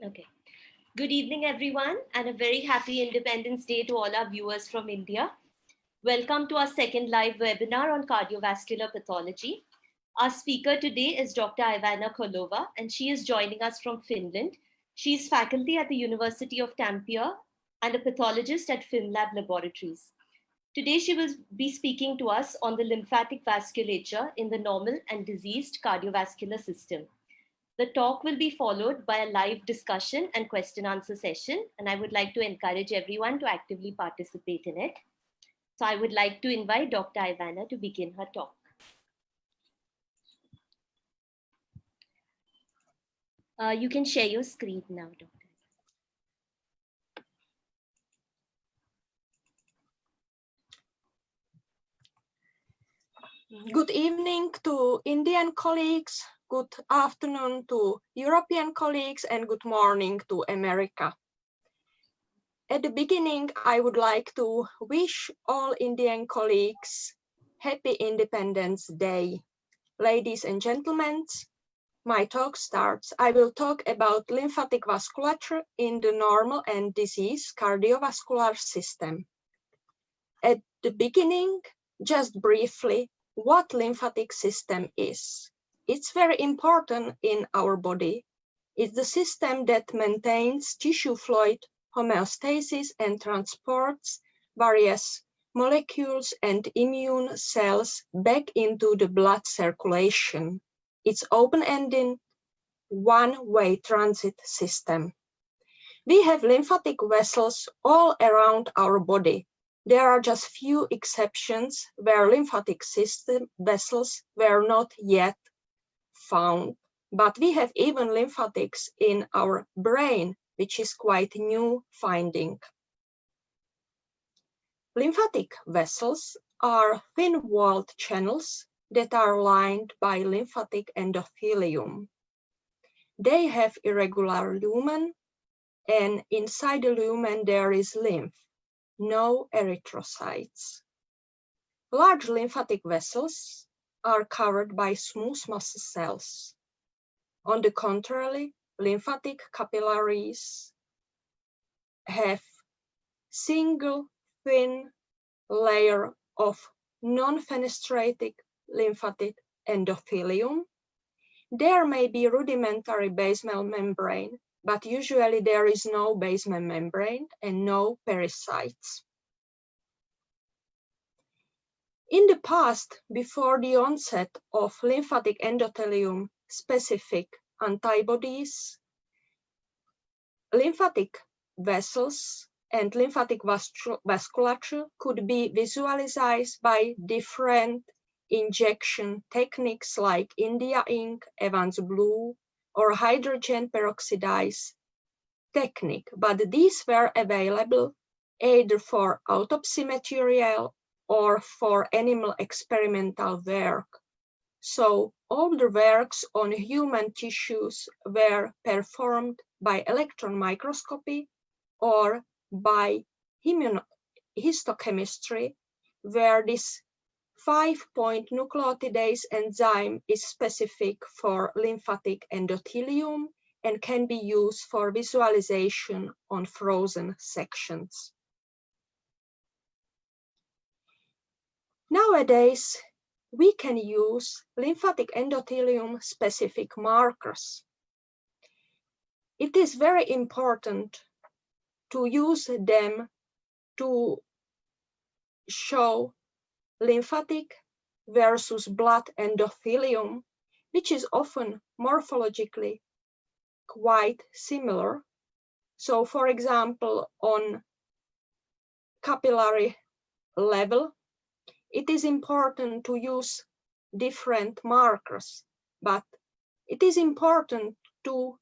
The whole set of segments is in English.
Okay. Good evening, everyone, and a very happy Independence Day to all our viewers from India. Welcome to our second live webinar on cardiovascular pathology. Our speaker today is Dr. Ivana Kholova, and she is joining us from Finland. She is faculty at the University of Tampere and a pathologist at FinLab Laboratories. Today, she will be speaking to us on the lymphatic vasculature in the normal and diseased cardiovascular system. The talk will be followed by a live discussion and question answer session, and I would like to encourage everyone to actively participate in it. So I would like to invite Dr. Ivana to begin her talk. You can share your screen now, Dr. Good evening to Indian colleagues, good afternoon to European colleagues, and good morning to America. At the beginning, I would like to wish all Indian colleagues Happy Independence Day. Ladies and gentlemen, my talk starts. I will talk about lymphatic vasculature in the normal and diseased cardiovascular system. At the beginning, just briefly, what lymphatic system is. It's very important in our body. It's the system that maintains tissue fluid homeostasis and transports various molecules and immune cells back into the blood circulation. It's open-ended, one-way transit system. We have lymphatic vessels all around our body. There are just few exceptions where lymphatic system vessels were not yet found, but we have even lymphatics in our brain, which is quite a new finding. Lymphatic vessels are thin-walled channels that are lined by lymphatic endothelium. They have irregular lumen, and inside the lumen there is lymph. No erythrocytes. Large lymphatic vessels are covered by smooth muscle cells. On the contrary, lymphatic capillaries have single thin layer of non-fenestrated lymphatic endothelium. There may be rudimentary basement membrane, but usually there is no basement membrane and no pericytes. In the past, before the onset of lymphatic endothelium specific antibodies, lymphatic vessels and lymphatic vasculature could be visualized by different injection techniques like India ink, Evans blue, or hydrogen peroxidase technique, but these were available either for autopsy material or for animal experimental work. So all the works on human tissues were performed by electron microscopy or by histochemistry, where this 5-point nucleotidase enzyme is specific for lymphatic endothelium and can be used for visualization on frozen sections. Nowadays, we can use lymphatic endothelium specific markers. It is very important to use them to show lymphatic versus blood endothelium, which is often morphologically quite similar. So, for example, on capillary level, it is important to use different markers, but it is important to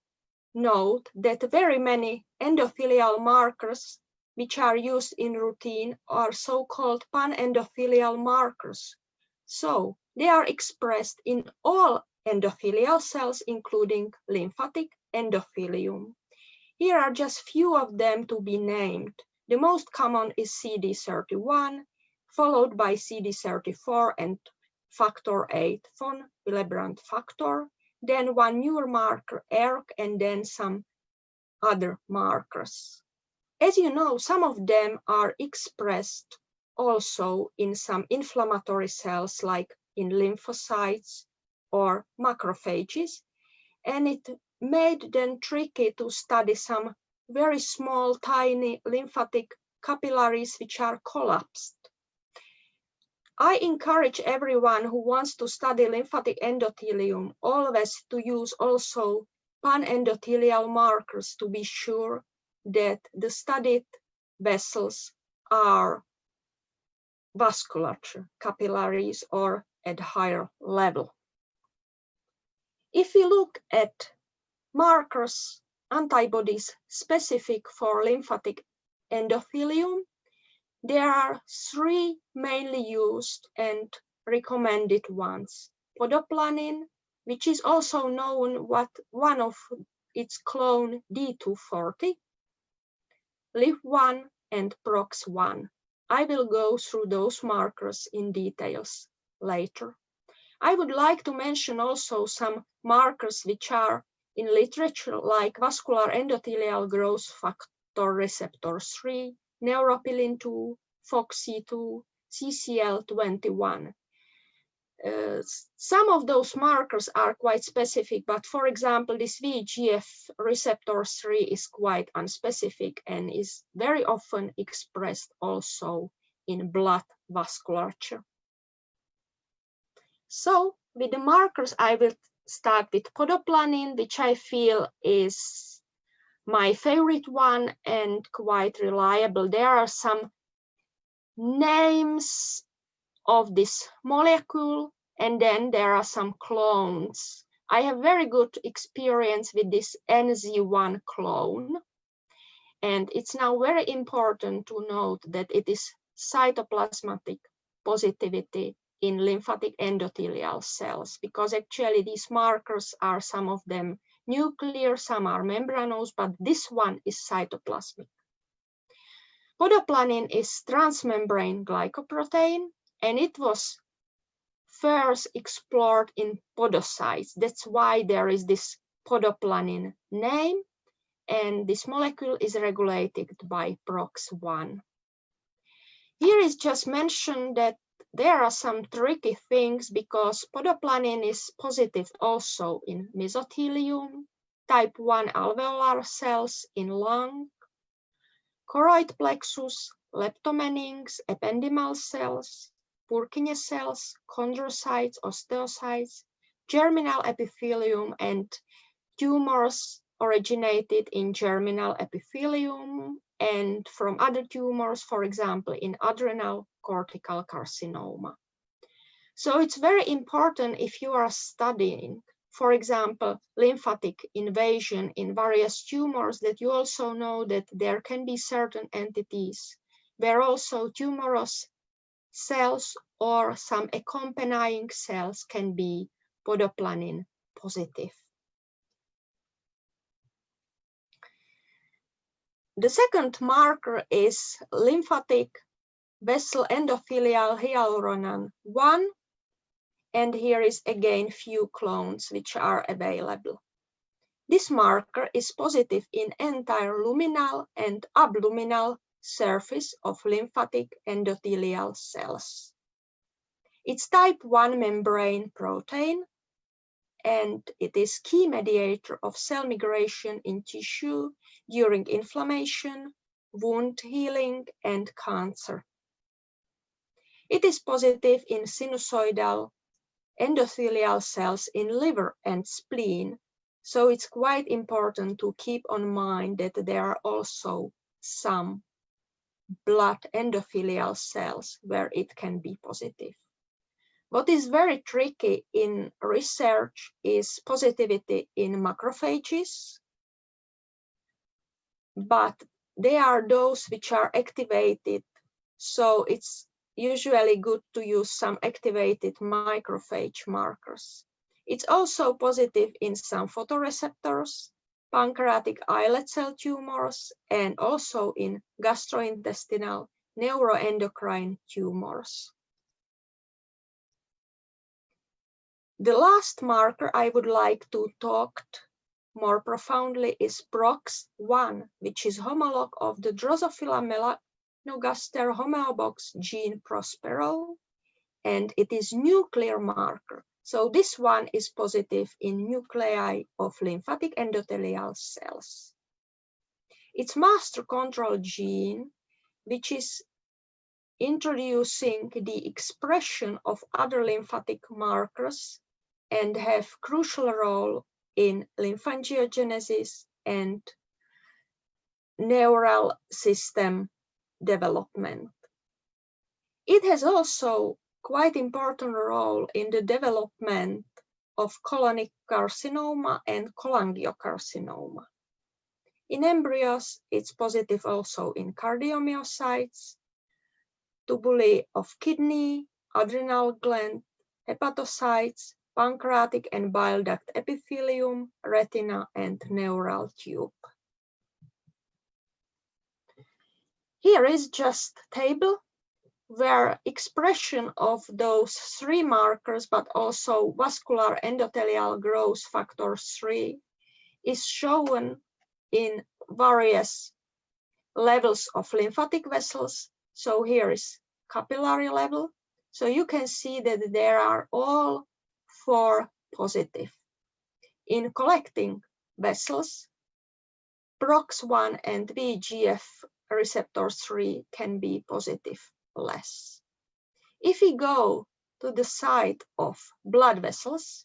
note that very many endothelial markers which are used in routine are so-called panendothelial markers. So they are expressed in all endothelial cells, including lymphatic endothelium. Here are just few of them to be named. The most common is CD31, followed by CD34 and factor 8, Von Willebrand factor, then one newer marker, ERK, and then some other markers. As you know, some of them are expressed also in some inflammatory cells like in lymphocytes or macrophages, and it made them tricky to study some very small, tiny lymphatic capillaries which are collapsed. I encourage everyone who wants to study lymphatic endothelium always to use also panendothelial markers to be sure that the studied vessels are vasculature capillaries or at higher level. If we look at markers, antibodies specific for lymphatic endothelium, there are three mainly used and recommended ones. Podoplanin, which is also known what one of its clone D240, LIF1 and PROX1. I will go through those markers in details later. I would like to mention also some markers which are in literature like vascular endothelial growth factor receptor 3, neuropilin-2, FOXC2, CCL21. Some of those markers are quite specific, but for example, this VEGF receptor 3 is quite unspecific and is very often expressed also in blood vasculature. So with the markers, I will start with podoplanin, which I feel is my favorite one and quite reliable. There are some names of this molecule, and then there are some clones. I have very good experience with this NZ1 clone, and it's now very important to note that it is cytoplasmatic positivity in lymphatic endothelial cells, because actually these markers are some of them nuclear, some are membranous, but this one is cytoplasmic. Podoplanin is transmembrane glycoprotein, and it was first explored in podocytes. That's why there is this podoplanin name, and this molecule is regulated by PROX1. Here is just mentioned that there are some tricky things because podoplanin is positive also in mesothelium, type 1 alveolar cells in lung, choroid plexus, leptomeninx, ependymal cells, Purkinje cells, chondrocytes, osteocytes, germinal epithelium, and tumors originated in germinal epithelium and from other tumors, for example, in adrenal cortical carcinoma. So it's very important if you are studying, for example, lymphatic invasion in various tumors, that you also know that there can be certain entities where also tumorous cells or some accompanying cells can be podoplanin positive. The second marker is lymphatic vessel endothelial hyaluronan 1, and here is again few clones which are available. This marker is positive in entire luminal and abluminal surface of lymphatic endothelial cells. It's type 1 membrane protein, and it is key mediator of cell migration in tissue during inflammation, wound healing, and cancer. It is positive in sinusoidal endothelial cells in liver and spleen, so it's quite important to keep on mind that there are also some blood endothelial cells where it can be positive. What is very tricky in research is positivity in macrophages, but they are those which are activated, so it's usually good to use some activated macrophage markers. It's also positive in some photoreceptors, pancreatic islet cell tumors, and also in gastrointestinal neuroendocrine tumors. The last marker I would like to talk more profoundly is PROX1, which is homologue of the Drosophila melanogaster homeobox gene Prospero, and it is nuclear marker. So this one is positive in nuclei of lymphatic endothelial cells. It's master control gene, which is introducing the expression of other lymphatic markers and have crucial role in lymphangiogenesis and neural system development. It has also quite important role in the development of colonic carcinoma and cholangiocarcinoma. In embryos, it's positive also in cardiomyocytes, tubuli of kidney, adrenal gland, hepatocytes, pancreatic and bile duct epithelium, retina, and neural tube. Here is just a table where expression of those three markers, but also vascular endothelial growth factor 3, is shown in various levels of lymphatic vessels. So here is capillary level. So you can see that there are all 4 positive. In collecting vessels, PROX1 and VEGF receptor 3 can be positive less. If we go to the side of blood vessels,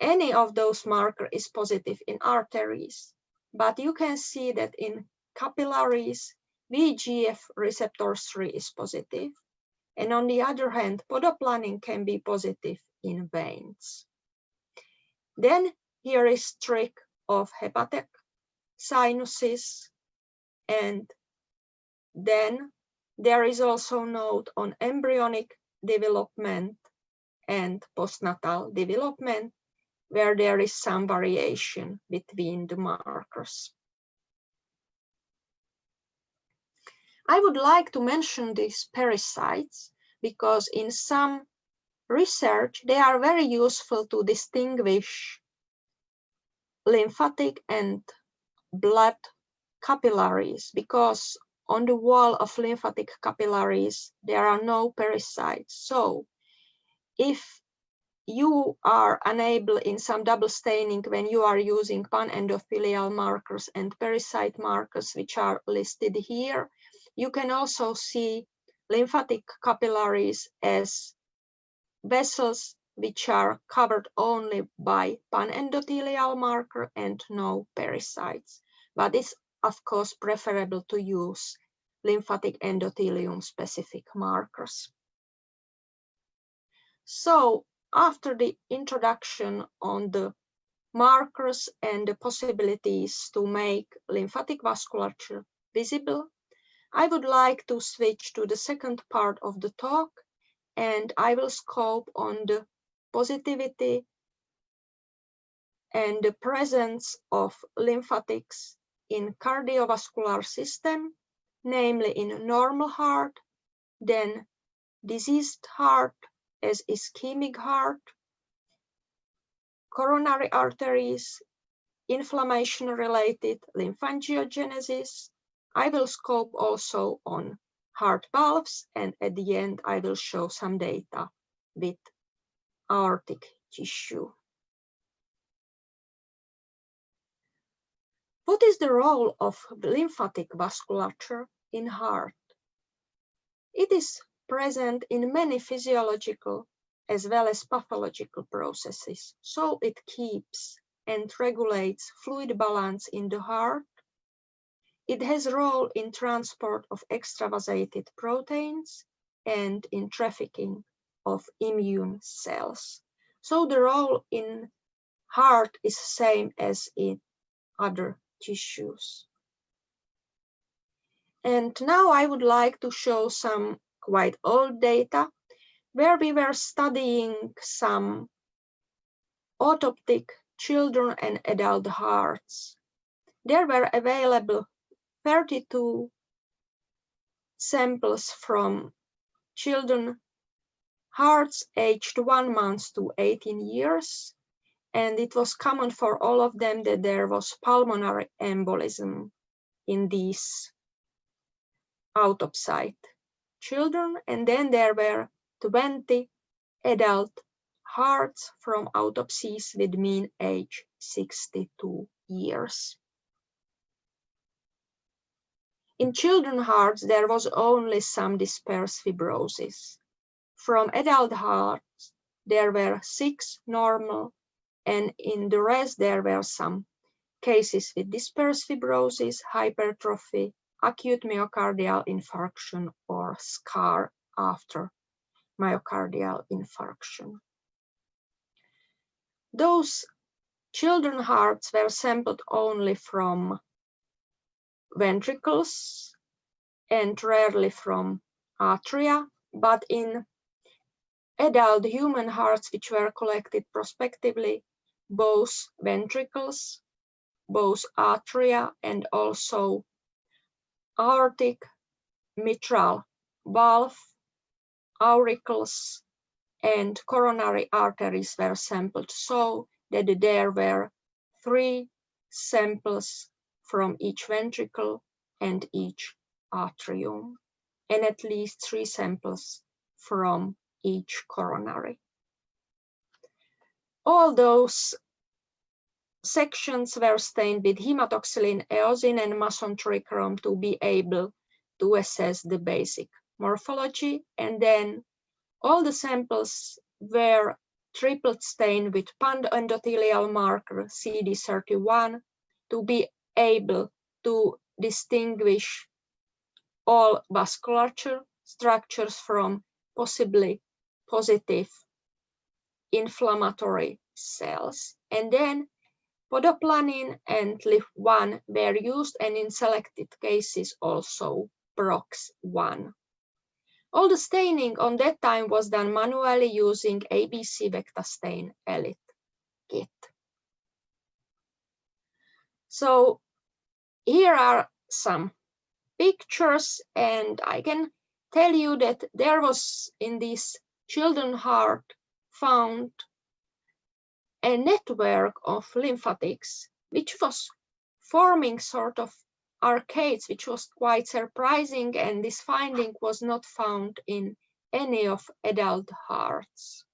any of those markers is positive in arteries, but you can see that in capillaries, VEGF receptor 3 is positive, and on the other hand, podoplanin can be positive in veins. Then here is trick of hepatic sinuses, and then there is also note on embryonic development and postnatal development, where there is some variation between the markers. I would like to mention these pericytes because in some research they are very useful to distinguish lymphatic and blood capillaries, because on the wall of lymphatic capillaries there are no pericytes. So if you are unable in some double staining when you are using panendothelial markers and pericyte markers, which are listed here, you can also see lymphatic capillaries as vessels which are covered only by panendothelial marker and no pericytes. But it's of course preferable to use lymphatic endothelium specific markers. So after the introduction on the markers and the possibilities to make lymphatic vasculature visible, I would like to switch to the second part of the talk, and I will scope on the positivity and the presence of lymphatics in cardiovascular system, namely in normal heart, then diseased heart as ischemic heart, coronary arteries, inflammation-related lymphangiogenesis. I will scope also on heart valves, and at the end I will show some data with aortic tissue. What is the role of lymphatic vasculature in heart? It is present in many physiological as well as pathological processes, so it keeps and regulates fluid balance in the heart. It has a role in transport of extravasated proteins and in trafficking of immune cells. So the role in heart is the same as in other tissues. And now I would like to show some quite old data where we were studying some autoptic children and adult hearts. There were available 32 samples from children hearts aged 1 month to 18 years. and it was common for all of them that there was pulmonary embolism in these autopsied children, and then there were 20 adult hearts from autopsies with mean age 62 years. In children's hearts, there was only some dispersed fibrosis. From adult hearts, there were 6 normal, and in the rest, there were some cases with dispersed fibrosis, hypertrophy, acute myocardial infarction, or scar after myocardial infarction. Those children's hearts were sampled only from ventricles and rarely from atria, but in adult human hearts which were collected prospectively, both ventricles, both atria, and also aortic, mitral valve, auricles, and coronary arteries were sampled, so that there were 3 samples from each ventricle and each atrium, and at least 3 samples from each coronary. All those sections were stained with hematoxylin, eosin, and Masson trichrome to be able to assess the basic morphology, and then all the samples were triplet stained with panendothelial marker CD31 to be able to distinguish all vasculature structures from possibly positive inflammatory cells. And then podoplanin and LIF1 were used, and in selected cases also PROX1. All the staining on that time was done manually using ABC Vectastain Elite kit. So here are some pictures, and I can tell you that there was in this children's heart found a network of lymphatics which was forming sort of arcades, which was quite surprising, and this finding was not found in any of adult hearts.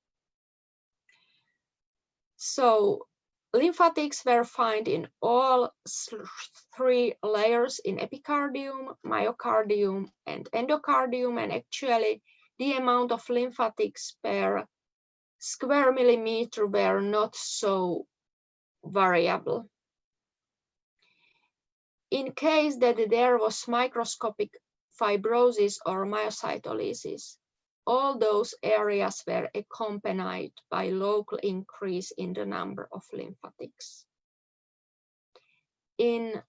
So lymphatics were found in all 3 layers in epicardium, myocardium, and endocardium, and actually the amount of lymphatics per square millimeter were not so variable. In case that there was microscopic fibrosis or myocytolysis, all those areas were accompanied by local increase in the number of lymphatics. In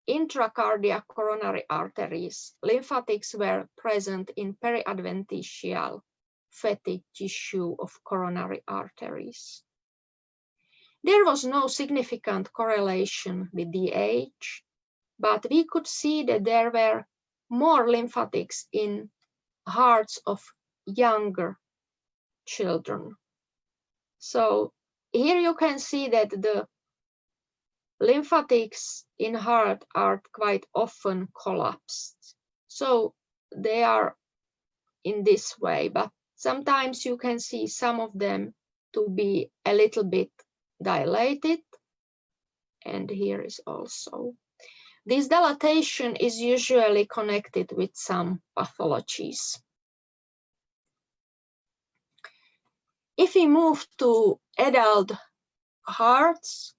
intracardiac coronary arteries, lymphatics were present in periadventitial fatty tissue of coronary arteries. There was no significant correlation with the age, but we could see that there were more lymphatics in hearts of younger children. So here you can see that the lymphatics in heart are quite often collapsed. So they are in this way, but sometimes you can see some of them to be a little bit dilated, and here is also. This dilatation is usually connected with some pathologies. If we move to adult hearts,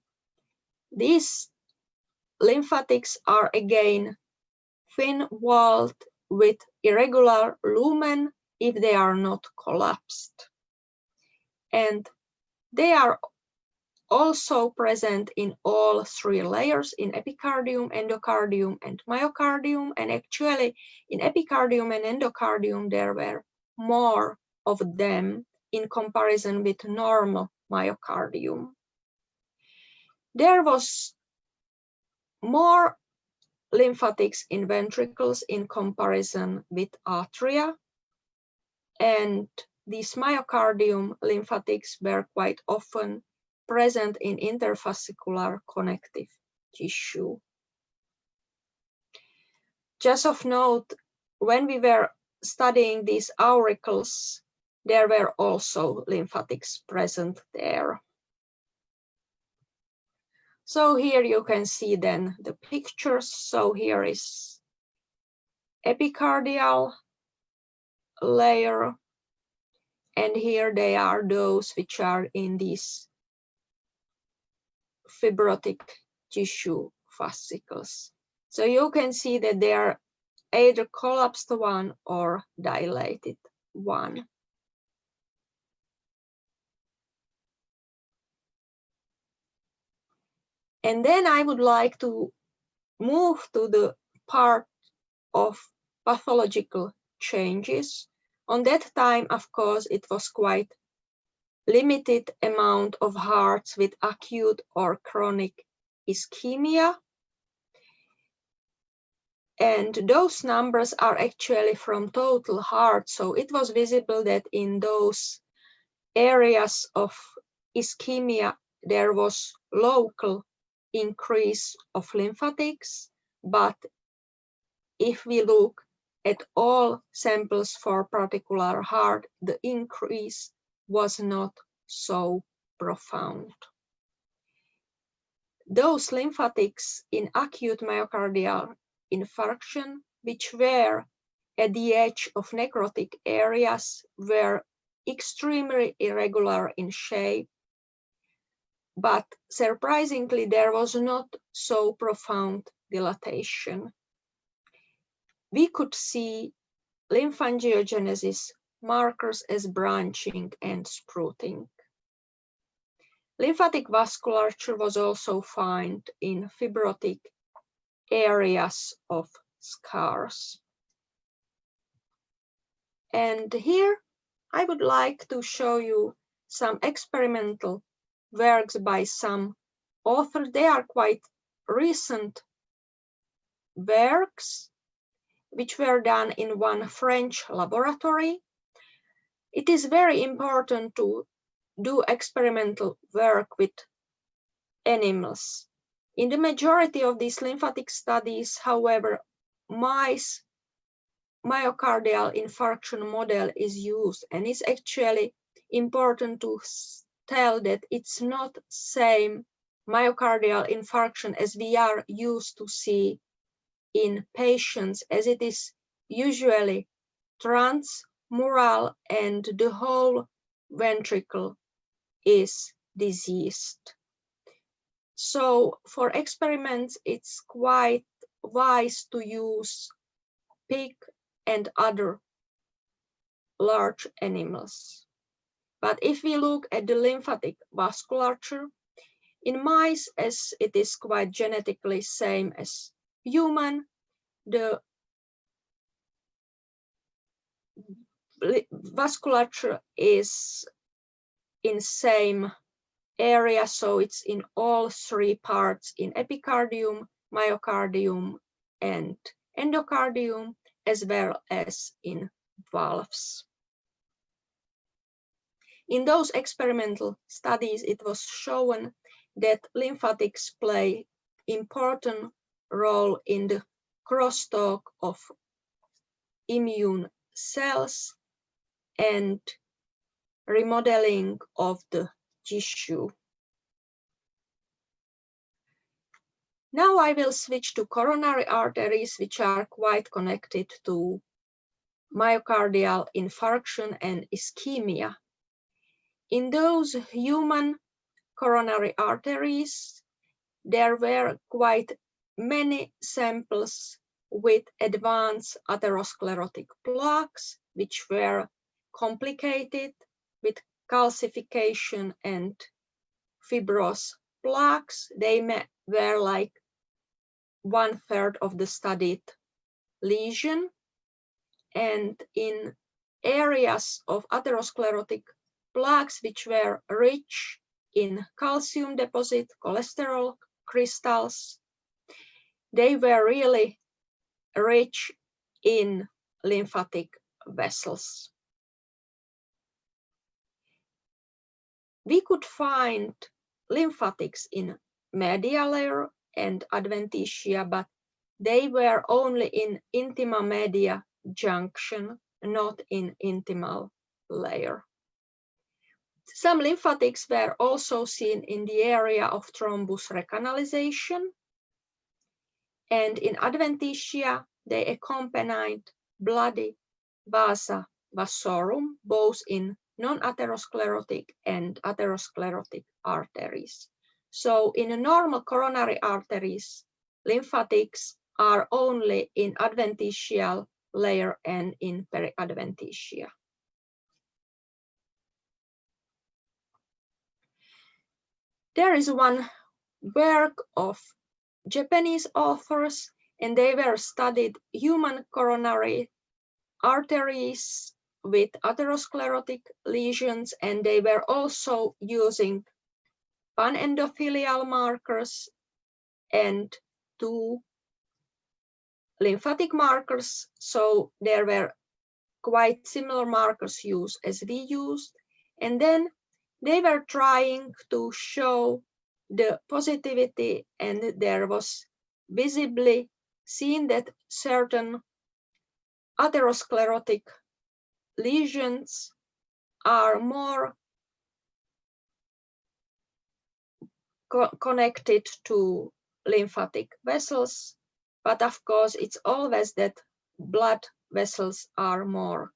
these lymphatics are again thin-walled with irregular lumen if they are not collapsed. And they are also present in all 3 layers in epicardium, endocardium, and myocardium. And actually in epicardium and endocardium, there were more of them in comparison with normal myocardium. There was more lymphatics in ventricles in comparison with atria, and these myocardium lymphatics were quite often present in intervascular connective tissue. Just of note, when we were studying these auricles, there were also lymphatics present there. So here you can see then the pictures. So here is epicardial layer, and here they are those which are in these fibrotic tissue fascicles. So you can see that they are either collapsed one or dilated one. And then I would like to move to the part of pathological changes. On that time, of course, it was quite limited amount of hearts with acute or chronic ischemia. And those numbers are actually from total heart. So it was visible that in those areas of ischemia, there was local increase of lymphatics. But if we look at all samples for particular heart, the increase was not so profound. Those lymphatics in acute myocardial infarction, which were at the edge of necrotic areas, were extremely irregular in shape, but surprisingly, there was not so profound dilatation. We could see lymphangiogenesis markers as branching and sprouting. Lymphatic vasculature was also found in fibrotic areas of scars. And here I would like to show you some experimental works by some authors. They are quite recent works which were done in one French laboratory. It is very important to do experimental work with animals. In the majority of these lymphatic studies, however, mice myocardial infarction model is used, and it's actually important to tell that it's not same myocardial infarction as we are used to see in patients, as it is usually transmural and the whole ventricle is diseased. So for experiments, it's quite wise to use pig and other large animals. But if we look at the lymphatic vasculature, in mice, as it is quite genetically same as human, the vasculature is in same area, so it's in all three parts, in epicardium, myocardium, and endocardium, as well as in valves. In those experimental studies, it was shown that lymphatics play important role in the crosstalk of immune cells and remodeling of the tissue. Now I will switch to coronary arteries, which are quite connected to myocardial infarction and ischemia. In those human coronary arteries, there were quite many samples with advanced atherosclerotic plaques, which were complicated with calcification and fibrous plaques. They were like 1/3 of the studied lesion. And in areas of atherosclerotic plaques which were rich in calcium deposit, cholesterol crystals, they were really rich in lymphatic vessels. We could find lymphatics in medial layer and adventitia, but they were only in intima media junction, not in intimal layer. Some lymphatics were also seen in the area of thrombus recanalization, and in adventitia they accompanied bloody vasa vasorum, both in non-atherosclerotic and atherosclerotic arteries. So in normal coronary arteries, lymphatics are only in adventitial layer and in periadventitia. There is one work of Japanese authors, and they were studied human coronary arteries with atherosclerotic lesions, and they were also using panendothelial markers and 2 lymphatic markers. So there were quite similar markers used as we used. And then they were trying to show the positivity, and there was visibly seen that certain atherosclerotic lesions are more connected to lymphatic vessels, but of course it's always that blood vessels are more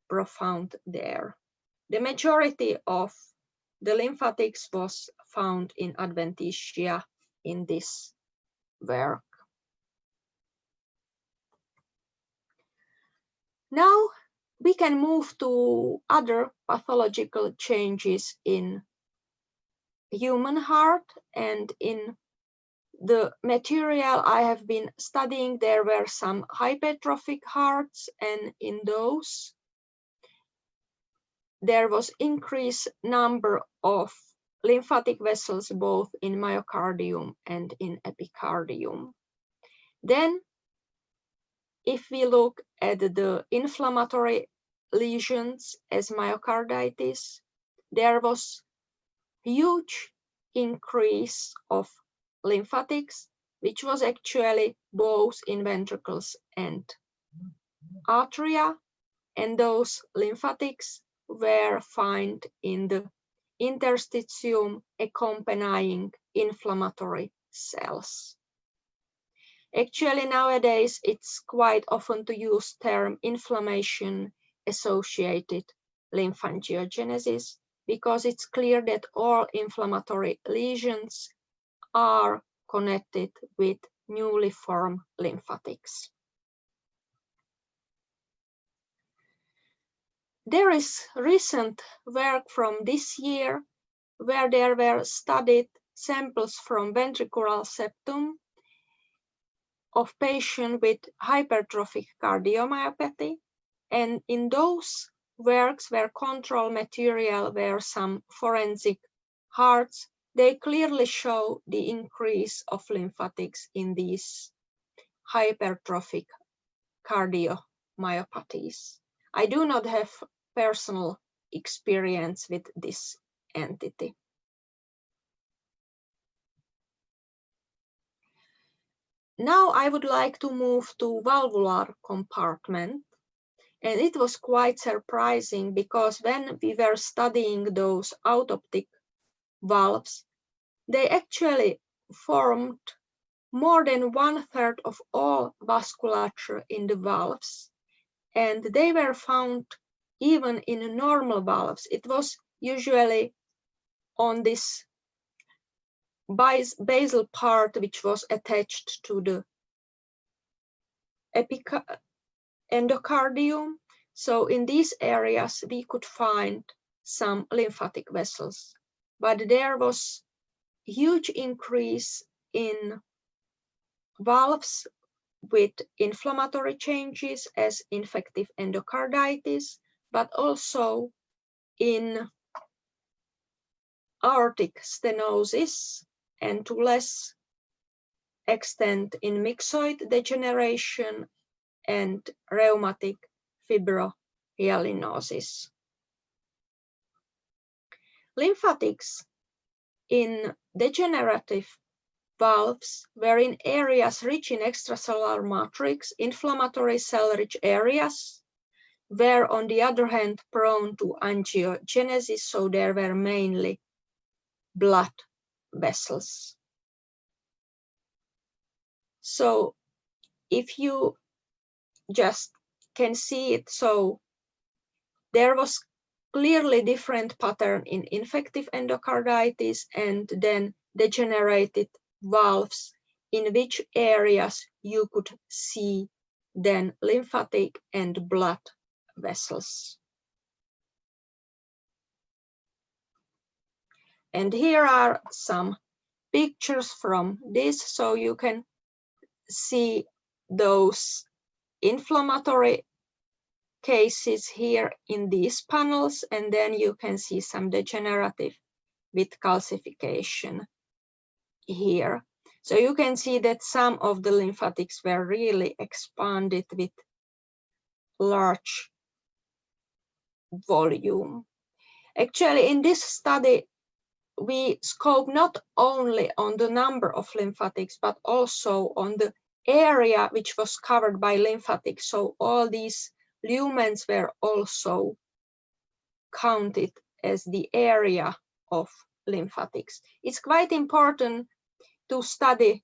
profound there. The majority of the lymphatics was found in adventitia in this work. Now we can move to other pathological changes in human heart, and in the material I have been studying there were some hypertrophic hearts, and in those there was increased number of lymphatic vessels both in myocardium and in epicardium. Then if we look at the inflammatory lesions as myocarditis, there was huge increase of lymphatics, which was actually both in ventricles and atria, and those lymphatics were found in the interstitium accompanying inflammatory cells. Actually, nowadays it's quite often to use term inflammation associated lymphangiogenesis, because it's clear that all inflammatory lesions are connected with newly formed lymphatics. There is recent work from this year where there were studied samples from ventricular septum of patients with hypertrophic cardiomyopathy, and in those works where control material were some forensic hearts, they clearly show the increase of lymphatics in these hypertrophic cardiomyopathies. I do not have personal experience with this entity. Now I would like to move to valvular compartment. And it was quite surprising, because when we were studying those autoptic valves, they actually formed more than 1/3 of all vasculature in the valves. And they were found even in normal valves. It was usually on this basal part which was attached to the endocardium. So in these areas we could find some lymphatic vessels, but there was huge increase in valves with inflammatory changes as infective endocarditis, but also in aortic stenosis, and to less extent in myxoid degeneration and rheumatic fibrohyalinosis. Lymphatics in degenerative valves were in areas rich in extracellular matrix. Inflammatory cell-rich areas were, on the other hand, prone to angiogenesis, so there were mainly blood vessels. So if you just can see it, so there was clearly different pattern in infective endocarditis and then degenerated valves, in which areas you could see then lymphatic and blood vessels. And here are some pictures from this, so you can see those inflammatory cases here in these panels, and then you can see some degenerative with calcification here. So you can see that some of the lymphatics were really expanded with large volume. Actually, in this study, we scope not only on the number of lymphatics, but also on the area which was covered by lymphatics. So all these lumens were also counted as the area of lymphatics. It's quite important to study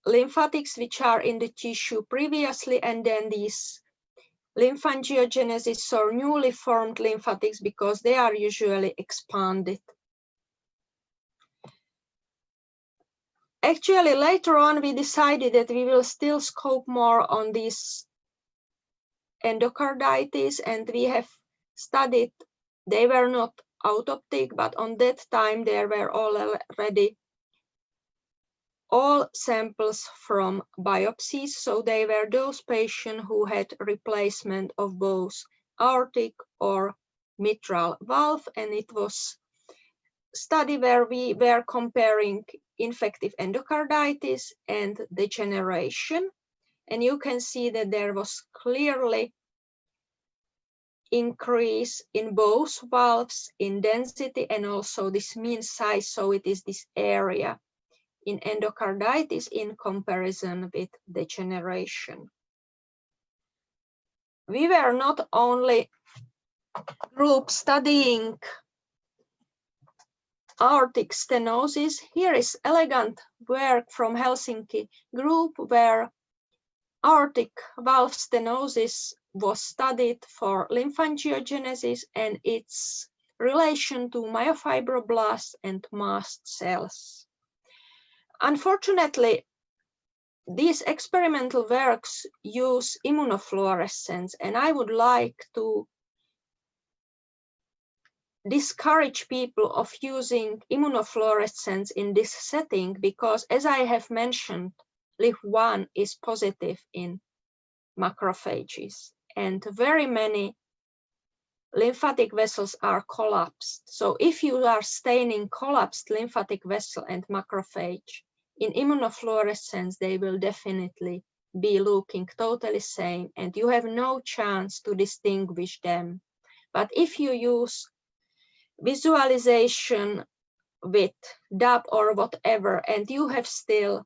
lymphatics which are in the tissue previously, and then these lymphangiogenesis or newly formed lymphatics, because they are usually expanded. Actually, later on, we decided that we will still scope more on this endocarditis, and we have studied, they were not autoptic, but on that time there were already all samples from biopsies. So they were those patients who had replacement of both aortic or mitral valve, and it was study where we were comparing infective endocarditis and degeneration, and you can see that there was clearly increase in both valves in density and also this mean size, so it is this area in endocarditis in comparison with degeneration. We were not only group studying aortic stenosis. Here is elegant work from Helsinki group where aortic valve stenosis was studied for lymphangiogenesis and its relation to myofibroblasts and mast cells. Unfortunately, these experimental works use immunofluorescence, and I would like to discourage people of using immunofluorescence in this setting, because as I have mentioned, LIF1 is positive in macrophages and very many lymphatic vessels are collapsed. So if you are staining collapsed lymphatic vessel and macrophage in immunofluorescence, they will definitely be looking totally same and you have no chance to distinguish them. But if you use visualization with DAB or whatever, and you have still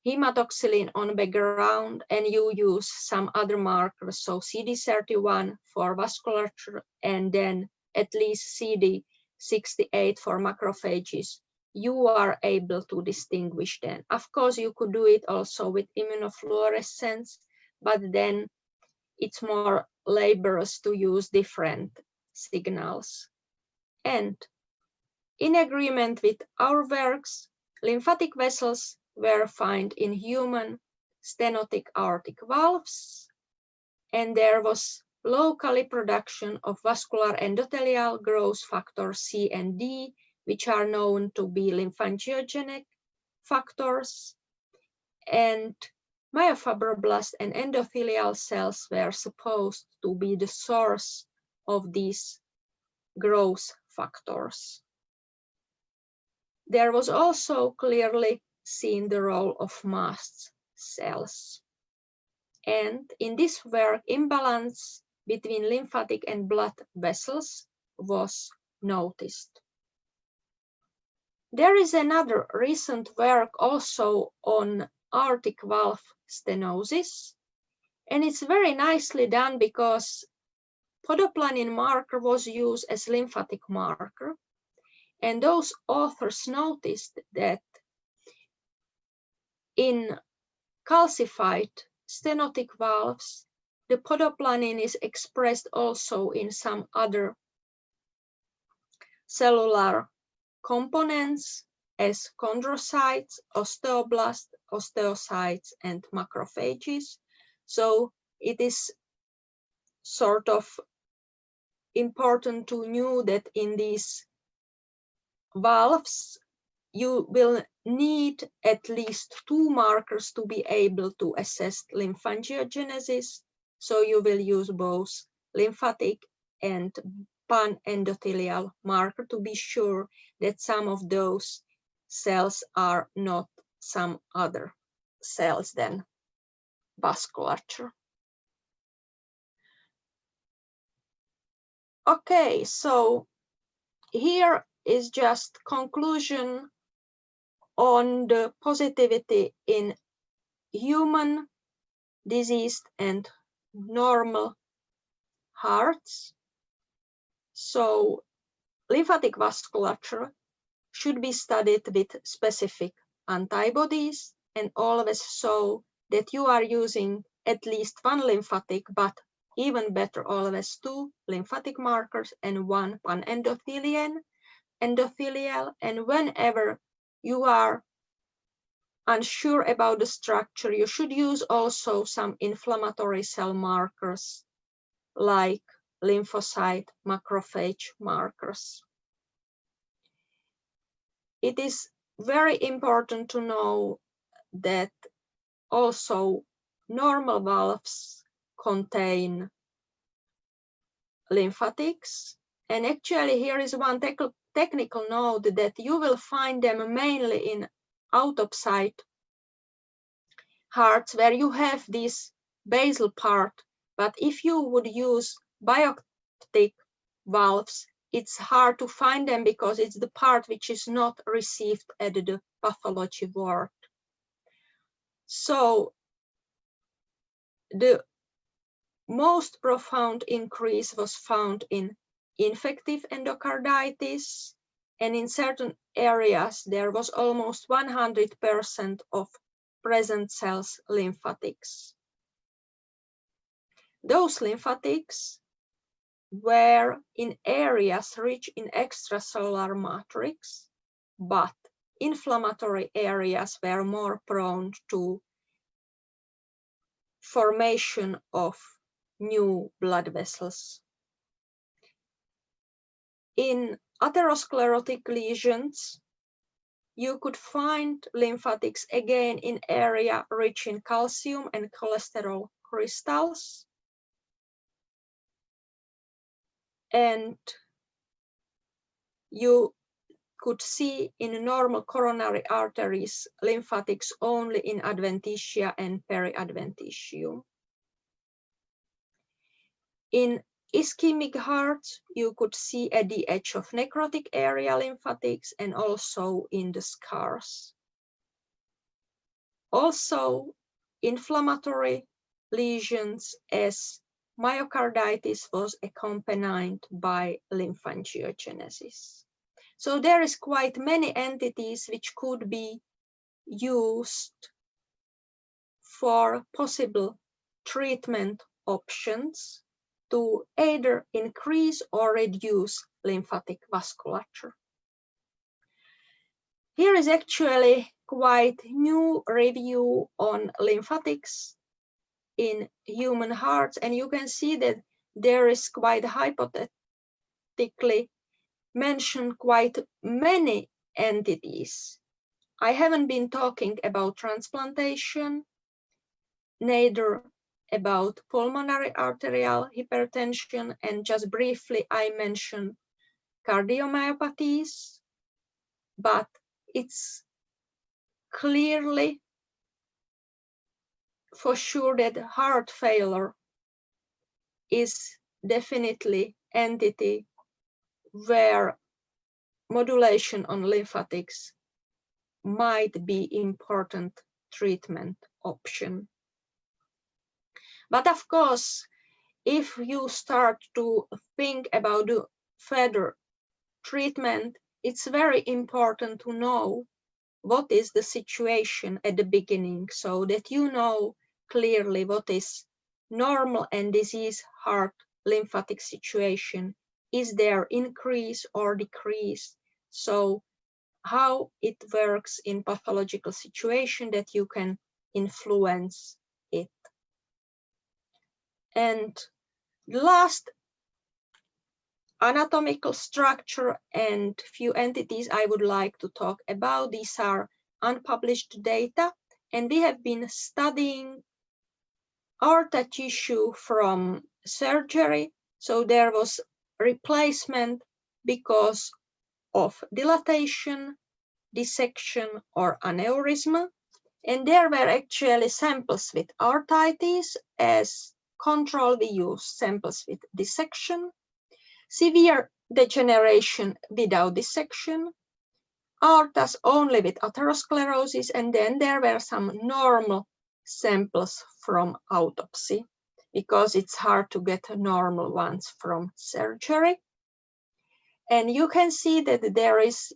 hematoxylin on background and you use some other markers, so CD31 for vasculature and then at least CD68 for macrophages, you are able to distinguish them. Of course, you could do it also with immunofluorescence, but then it's more laborious to use different signals. And in agreement with our works, lymphatic vessels were found in human stenotic aortic valves, and there was locally production of vascular endothelial growth factor C and D, which are known to be lymphangiogenic factors, and myofibroblast and endothelial cells were supposed to be the source of these growth factors. There was also clearly seen the role of mast cells. And in this work, imbalance between lymphatic and blood vessels was noticed. There is another recent work also on aortic valve stenosis, and it's very nicely done because podoplanin marker was used as lymphatic marker, and those authors noticed that in calcified stenotic valves, the podoplanin is expressed also in some other cellular components as chondrocytes, osteoblasts, osteocytes, and macrophages. So it is sort of important to know that in these valves, you will need at least 2 markers to be able to assess lymphangiogenesis. So you will use both lymphatic and panendothelial marker to be sure that some of those cells are not some other cells than vasculature. Okay, so here is just conclusion on the positivity in human diseased and normal hearts. So lymphatic vasculature should be studied with specific antibodies, and always so that you are using at least 1 lymphatic, but even better always 2 lymphatic markers and 1 panendothelial. And whenever you are unsure about the structure, you should use also some inflammatory cell markers like lymphocyte, macrophage markers. It is very important to know that also normal valves contain lymphatics. And actually here is one technical note that you will find them mainly in autopside hearts where you have this basal part. But if you would use bioptic valves, it's hard to find them because it's the part which is not received at the pathology ward. So the most profound increase was found in infective endocarditis, and in certain areas there was almost 100% of present cells lymphatics. Those lymphatics were in areas rich in extracellular matrix, but inflammatory areas were more prone to formation of new blood vessels. In atherosclerotic lesions, you could find lymphatics again in area rich in calcium and cholesterol crystals. And you could see in normal coronary arteries lymphatics only in adventitia and periadventitium. In ischemic hearts, you could see at the edge of necrotic area lymphatics and also in the scars. Also, inflammatory lesions as myocarditis was accompanied by lymphangiogenesis. So there is quite many entities which could be used for possible treatment options to either increase or reduce lymphatic vasculature. Here is actually quite new review on lymphatics in human hearts, and you can see that there is quite hypothetically mentioned quite many entities. I haven't been talking about transplantation, neither about pulmonary arterial hypertension, and just briefly I mentioned cardiomyopathies, but it's clearly for sure that heart failure is definitely entity where modulation on lymphatics might be important treatment option. But of course, if you start to think about the further treatment, it's very important to know what is the situation at the beginning, so that you know clearly what is normal and disease heart lymphatic situation. Is there increase or decrease? So how it works in pathological situation that you can influence it. And the last anatomical structure and few entities I would like to talk about. These are unpublished data, and we have been studying aorta tissue from surgery. So there was replacement because of dilatation, dissection, or aneurysm. And there were actually samples with aortitis. As control, we use samples with dissection, severe degeneration without dissection, aortas only with atherosclerosis, and then there were some normal samples from autopsy, because it's hard to get normal ones from surgery. And you can see that there is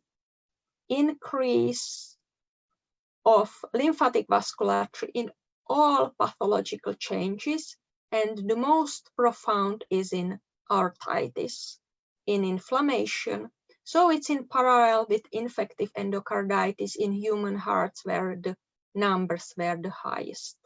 increase of lymphatic vasculature in all pathological changes, and the most profound is in aortitis, in inflammation. So it's in parallel with infective endocarditis in human hearts, where the numbers were the highest.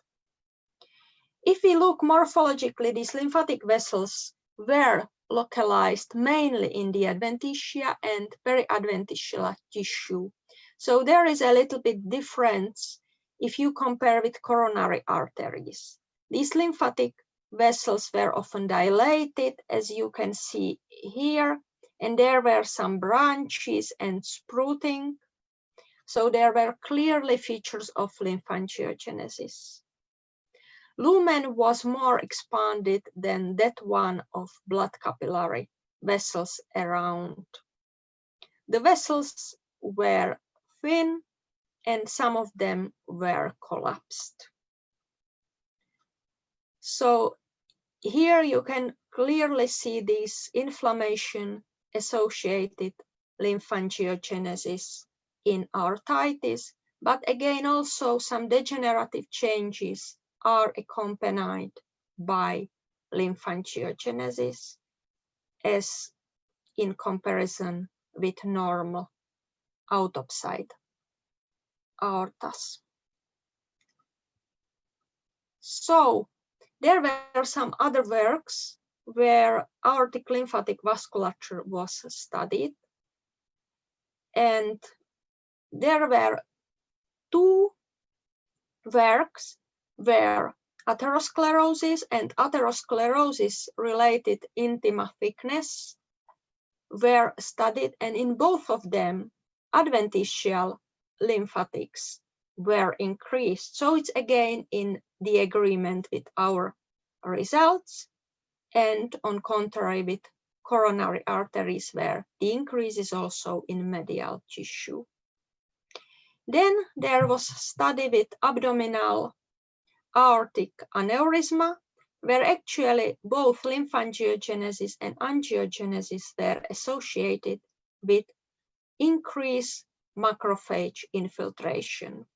If we look morphologically, these lymphatic vessels were localized mainly in the adventitia and periadventitial tissue. So there is a little bit difference if you compare with coronary arteries. These lymphatic vessels were often dilated, as you can see here, and there were some branches and sprouting. So there were clearly features of lymphangiogenesis. Lumen was more expanded than that one of blood capillary vessels around. The vessels were thin and some of them were collapsed. So here you can clearly see this inflammation associated lymphangiogenesis in aortitis, but again also some degenerative changes are accompanied by lymphangiogenesis, as in comparison with normal autopsied aortas. So there were some other works where aortic lymphatic vasculature was studied, and there were two works where atherosclerosis and atherosclerosis related intima thickness were studied, and in both of them adventitial lymphatics were increased. So it's again in the agreement with our results, and on contrary with coronary arteries, where the increase is also in medial tissue. Then there was study with abdominal aortic aneurysma, where actually both lymphangiogenesis and angiogenesis were associated with increased macrophage infiltration.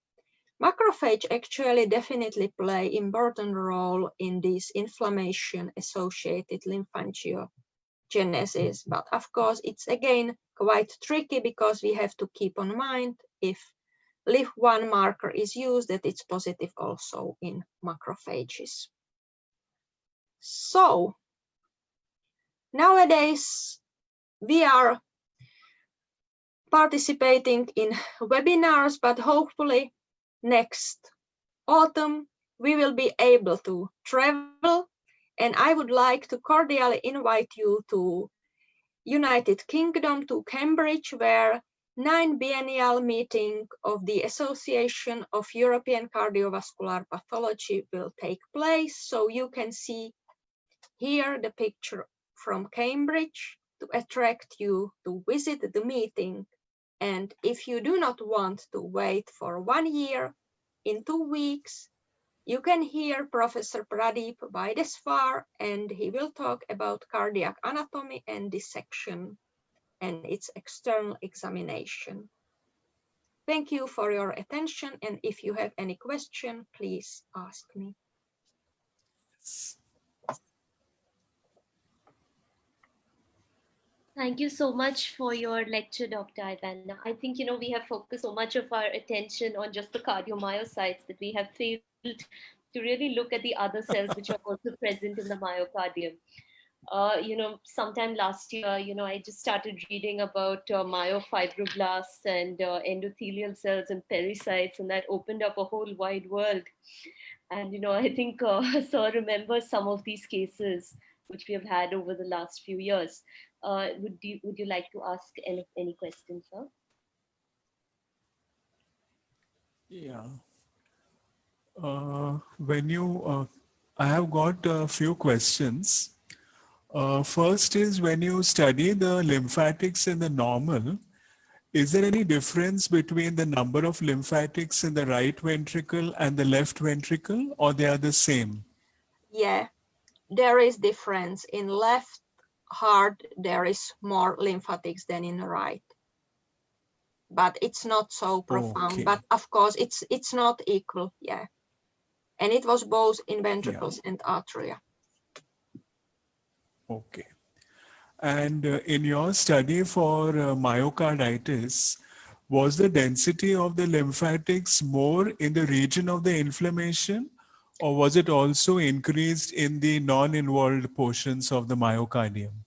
Macrophage actually definitely play important role in this inflammation associated lymphangiogenesis, but of course it's again quite tricky, because we have to keep in mind if LIF1 marker is used that it's positive also in macrophages. So nowadays we are participating in webinars, but hopefully next autumn we will be able to travel, and I would like to cordially invite you to United Kingdom, to Cambridge, where 9th biennial meeting of the Association of European Cardiovascular Pathology will take place. So you can see here the picture from Cambridge. to attract you to visit the meeting. And if you do not want to wait for 1 year, in 2 weeks, you can hear Professor Pradeep Vaideswar, and he will talk about cardiac anatomy and dissection and its external examination. Thank you for your attention, and if you have any question, please ask me. Thank you so much for your lecture, Dr. Ivana. I think, we have focused so much of our attention on just the cardiomyocytes that we have failed to really look at the other cells which are also present in the myocardium. Sometime last year, I just started reading about myofibroblasts and endothelial cells and pericytes, and that opened up a whole wide world. And, I think Sir remembers some of these cases which we have had over the last few years. Would you like to ask any questions, sir? Yeah. I have got a few questions. First is when you study the lymphatics in the normal, is there any difference between the number of lymphatics in the right ventricle and the left ventricle, or they are the same? Yeah, there is difference. In left heart, there is more lymphatics than in the right. But it's not so profound. Okay. But of course, it's not equal, yeah. And it was both in ventricles and arteria. Okay. And in your study for myocarditis, was the density of the lymphatics more in the region of the inflammation, or was it also increased in the non-involved portions of the myocardium?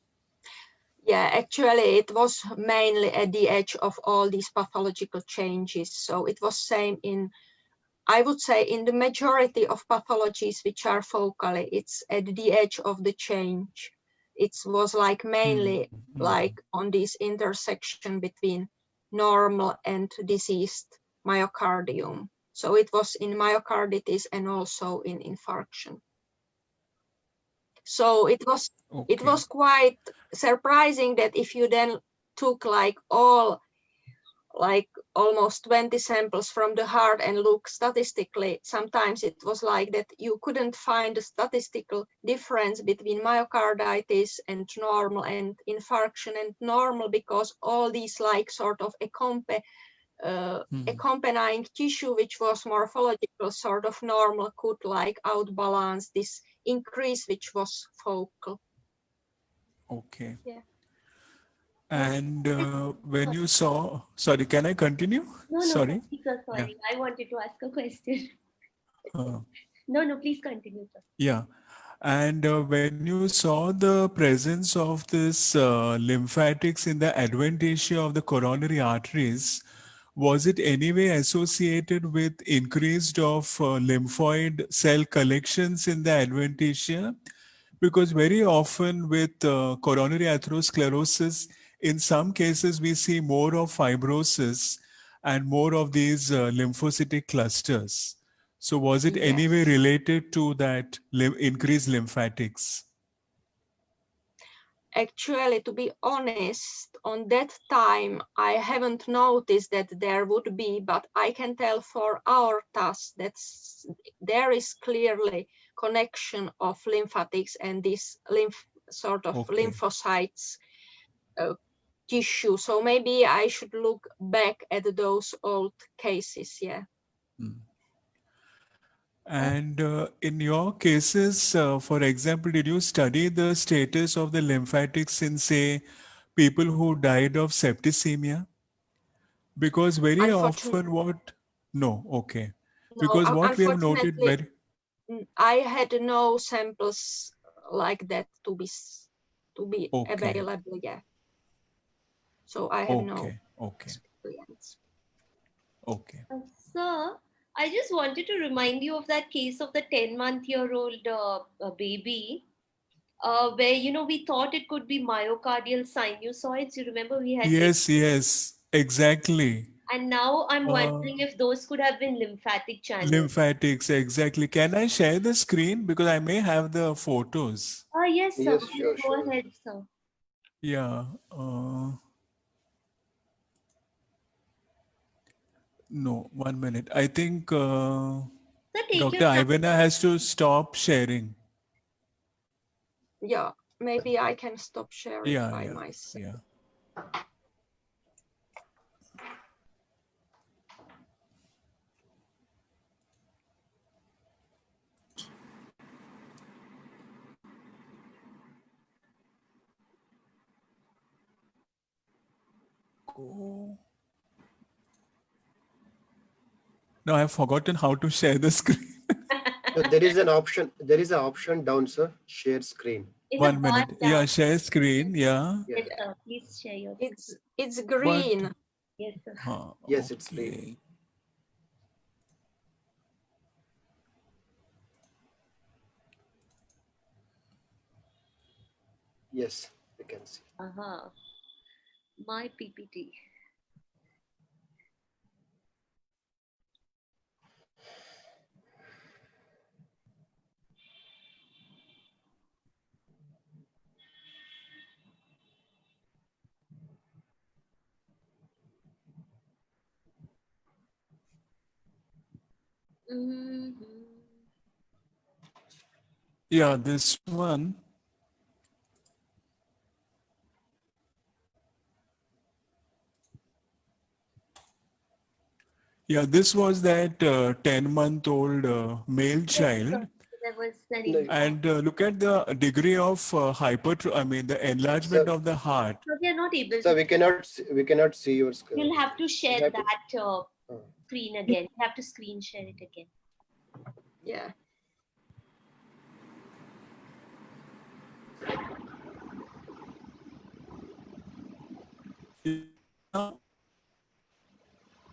Yeah, actually, it was mainly at the edge of all these pathological changes. So it was same in, I would say, in the majority of pathologies which are focally, it's at the edge of the change. It was like mainly like on this intersection between normal and diseased myocardium. So it was in myocarditis and also in infarction. So it was quite surprising that if you then took like almost 20 samples from the heart and look statistically, sometimes it was like that you couldn't find a statistical difference between myocarditis and normal and infarction and normal, because all these like sort of accompanying tissue which was morphological sort of normal could like outbalance this increase which was focal. Okay. Yeah. And when you saw, sorry, can I continue? No, Sorry. sir, sorry. Yeah. I wanted to ask a question. No, please continue, sir. Yeah. And when you saw the presence of this lymphatics in the adventitia of the coronary arteries, was it anyway associated with increased of lymphoid cell collections in the adventitia? Because very often with coronary atherosclerosis, in some cases we see more of fibrosis and more of these lymphocytic clusters. So was it anyway related to that increased lymphatics? Actually, to be honest, on that time, I haven't noticed that there would be, but I can tell for aortas that there is clearly connection of lymphatics and this lymphocytes tissue. So maybe I should look back at those old cases, yeah. And in your cases, for example, did you study the status of the lymphatics in, say, people who died of septicemia? Because very often no, okay. Because what we have noted I had no samples like that to be available, yeah. So I have no experience. Okay. Sir, I just wanted to remind you of that case of the 10-month-old baby, where, we thought it could be myocardial sinusoids. You remember we had... Yes, exactly. And now I'm wondering if those could have been lymphatic channels. Lymphatics, exactly. Can I share the screen? Because I may have the photos. Yes, sir. Yes, sure. Go ahead, sir. Yeah. No, 1 minute. I think So take your Dr. time. Ivana has to stop sharing. Yeah, maybe I can stop sharing Yeah, by yeah, myself. yeah. Go. No, I've forgotten how to share the screen. So there is an option. There is an option down, sir. Share screen. In the 1 minute. bar Yeah, down. share screen. Yeah. Yeah. Yes, sir. Please share your screen. It's But, green. Yes, sir. Yes, it's green. okay. Yes, you can see. My PPT. Mhm. Yeah, this one. Yeah, this was that 10-month-old male Yes, sir. child. There was an No, impact. And look at the degree of the enlargement sir, of the heart. So we are not able sir, to. we cannot see your screen. You'll have to share have to- that screen again. You have to screen share it again. Yeah.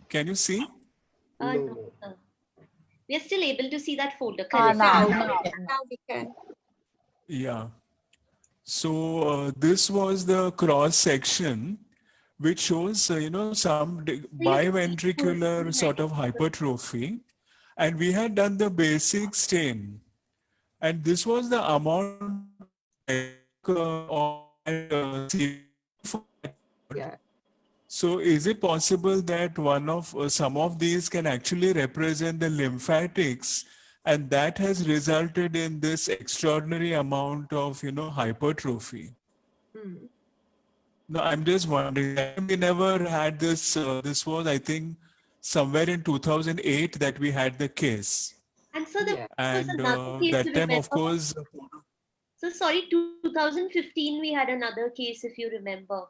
Can you see? No, No, no. sir. We are still able to see that folder, Yes, correct? Now, yes. now we can. Yeah. So this was the cross section, which shows some So you can see the full biventricular screen sort of hypertrophy, and we had done the basic stain, and this was the amount on that CD34. Yeah. So is it possible that some of these can actually represent the lymphatics, and that has resulted in this extraordinary amount of hypertrophy? Mm. No, I'm just wondering. That time we never had this. This was, I think, somewhere in 2008 that we had the case, And so there Yeah. was and another case, that time, of remember? course, So sorry, 2015 we had another case, if you remember.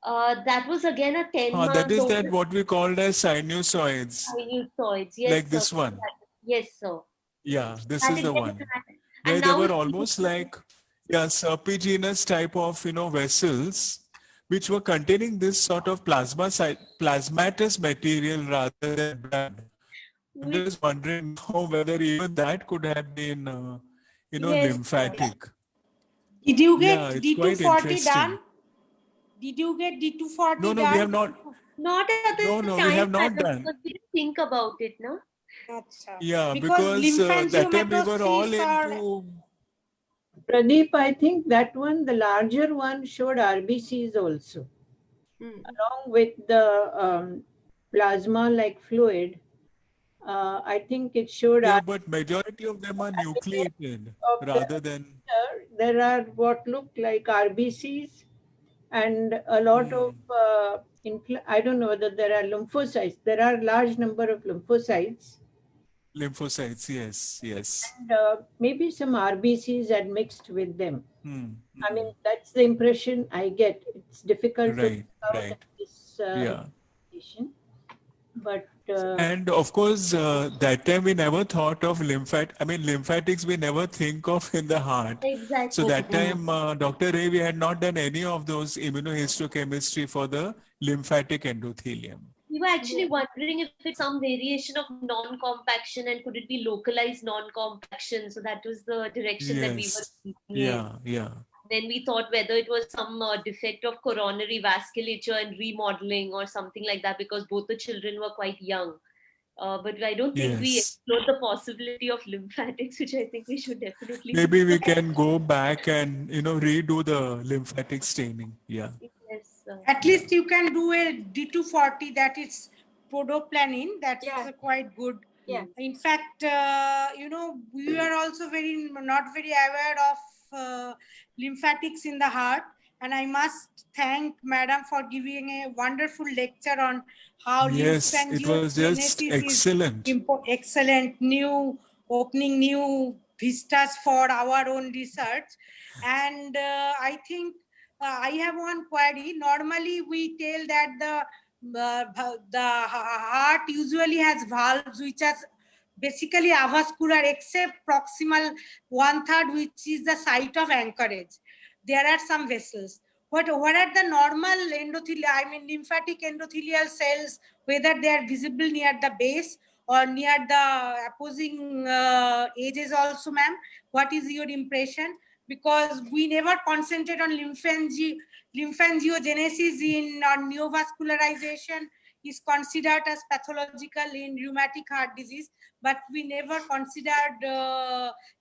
That was again a that 10-month is old that what we called as sinusoids, sinusoids. Yes, like sir. this one. Yes, sir. Yeah, this That is the again one, had, and where they now were it's almost like, yeah, serpiginous type of vessels, which were containing this sort of plasmatous material rather than blood. I'm which, just wondering now whether even that could have been yes, sir. lymphatic. Did you Yeah, get it's quite D240 interesting. done? Did you get No, D240 no, we done? have not. Not at the No, we time, have not madam, done. because we didn't think about it, no? Acha. Yeah, Because because that time we were all lymphangiometrosis are into. Pradeep, I think that one, the larger one, showed RBCs also, along with the plasma-like fluid. I think it showed Yeah, but majority of them are nucleated of the rather than. there are what look like RBCs and a lot of I don't know whether there are lymphocytes. There are large number of lymphocytes Lymphocytes, yes, yes. and maybe some RBCs had mixed with them. Hmm. I mean, that's the impression I get. It's difficult to Right, make out right. this Yeah. examination, but And of course, that time we never thought of lymphatics we never think of in the heart. So Exactly. that time, Dr. Ray, we had not done any of those immunohistochemistry for the lymphatic endothelium. We were actually wondering if it's some variation of non-compaction and could it be localized non-compaction. So that was the direction that we were Yes. thinking in. Yeah. Then we thought whether it was some defect of coronary vasculature and remodeling or something like that, because both the children were quite young. But I don't think we Yes. explored the possibility of lymphatics, which I think we should definitely do. Maybe we can go back and, redo the lymphatic staining. Yeah. Yes. At Yeah. least you can do a D240, that is prodoplanin. That's Yeah. quite good. Yeah. In fact, we are also not very aware of lymphatics in the heart. And I must thank Madam for giving a wonderful lecture on how Yes, it was just lymphangiogenesis is excellent. excellent, opening new vistas for our own research. And I think I have one query. Normally, we tell that the heart usually has valves which are basically avascular, except proximal 1/3, which is the site of anchorage. There are some vessels. What are the normal lymphatic endothelial cells, whether they are visible near the base or near the opposing edges also, ma'am? What is your impression? Because we never concentrate on lymphangiogenesis in neovascularization is considered as pathological in rheumatic heart disease, but we never considered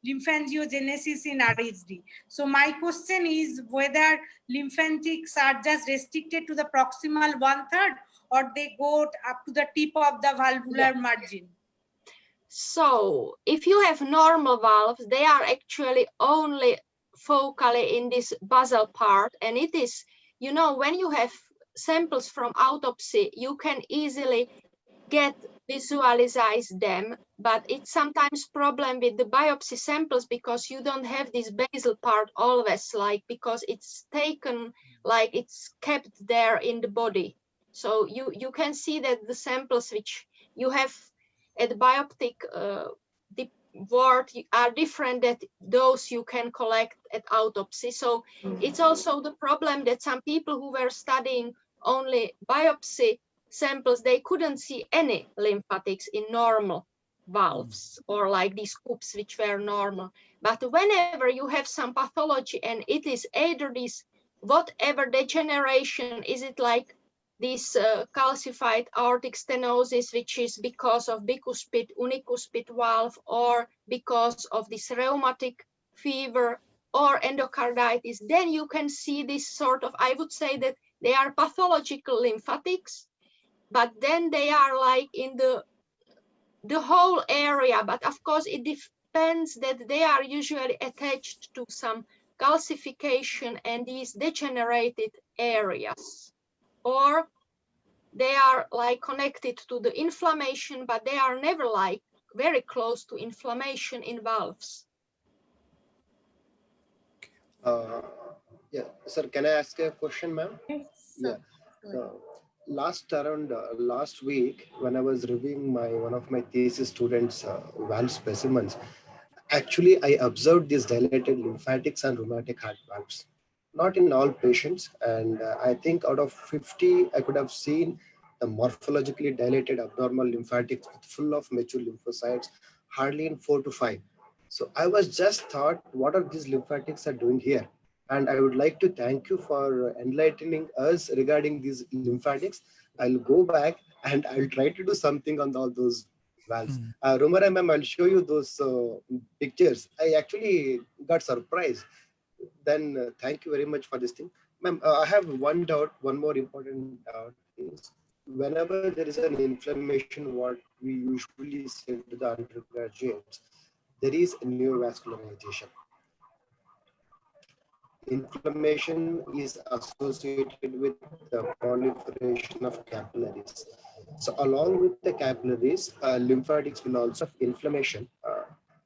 lymphangiogenesis in RHD. So my question is whether lymphatics are just restricted to the proximal 1/3 or they go up to the tip of the valvular margin. So if you have normal valves, they are actually only focally in this basal part. And it is, when you have samples from autopsy, you can easily visualize them, but it's sometimes problem with the biopsy samples because you don't have this basal part always, because it's taken, it's kept there in the body. So you can see that the samples which you have at bioptic ward are different than those you can collect at autopsy. So it's also the problem that some people who were studying only biopsy samples, they couldn't see any lymphatics in normal valves or like these scoops which were normal. But whenever you have some pathology and it is either this whatever degeneration, is it like this calcified aortic stenosis, which is because of bicuspid, unicuspid valve, or because of this rheumatic fever or endocarditis, then you can see this sort of, I would say that they are pathological lymphatics, but then they are like in the whole area. But of course, it depends that they are usually attached to some calcification and these degenerated areas, or they are like connected to the inflammation, but they are never like very close to inflammation in valves. Yeah, sir, can I ask a question, ma'am? Yes. Yeah. Last week, when I was reviewing one of my thesis students' valve specimens, actually I observed these dilated lymphatics and rheumatic heart valves. Not in all patients, and I think out of 50, I could have seen the morphologically dilated abnormal lymphatics full of mature lymphocytes, hardly in 4 to 5. So I was just thought, what are these lymphatics are doing here? And I would like to thank you for enlightening us regarding these lymphatics. I'll go back and I'll try to do something on all those valves. Rumara ma'am, I'll show you those pictures. I actually got surprised. Then thank you very much for this thing. Ma'am, I have one doubt, one more important doubt is, whenever there is an inflammation, what we usually say to the undergraduates, there is a neovascularization. Inflammation is associated with the proliferation of capillaries. So along with the capillaries, lymphatics will also have inflammation.